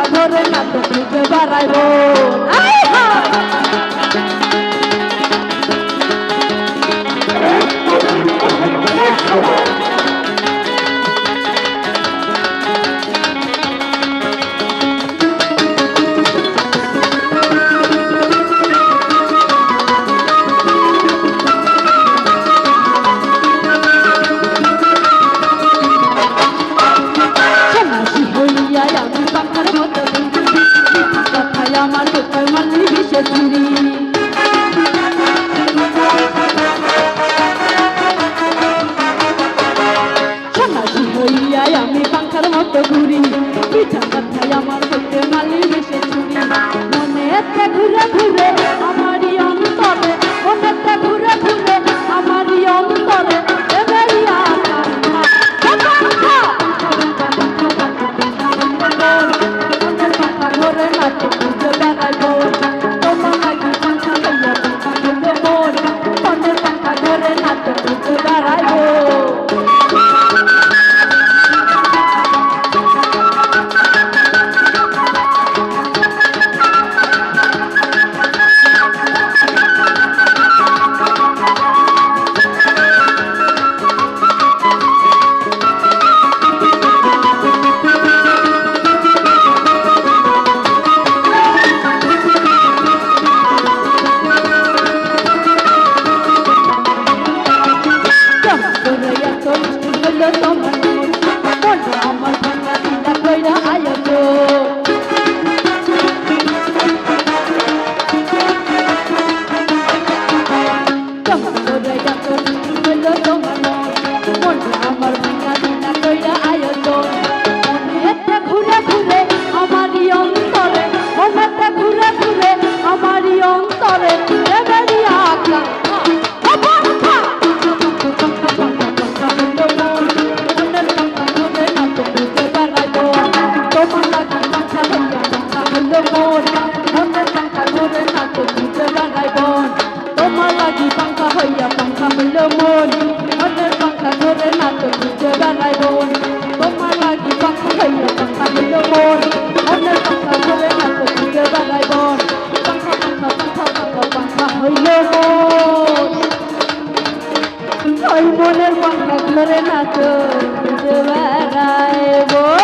পাখা ধরে নাচো খুঁজে বেড়াইব আমার কোথায় মালি বিষে চুরি সন্ন্যাসী হইয়াই আমি পাখার মতো ঘুরি পিঠা কথায় আমার কোথায় মালি বিষে চুরি মনেতে ঘুরে ঘুরে আমারই অন্তরে মনেতে ঘুরে ঘুরে আমারই অন্তরে আমার ভাঙা দিলা কইরা আয়োজো আমার ভাঙা দিলা কইরা আয়োজো মনেতে ঘুরে ঘুরে আমারই অন্তরে মনেতে ঘুরে ঘুরে আমারই অন্তরে তোমার লাগি পাঙ্খা হইয়া পাঙ্খা হইল মন মনের পাঙ্খা ধরে নাচো খুঁজে বেড়াইব তোমার লাগি পাঙ্খা হইয়া পাঙ্খা হইল মন মনের পাঙ্খা ধরে নাচো খুঁজে বেড়াইব পাঙ্খা পাঙ্খা পাঙ্খা পাঙ্খা পাঙ্খা হইল মন ওই মনের পাঙ্খা ধরে নাচো খুঁজে বেড়াইব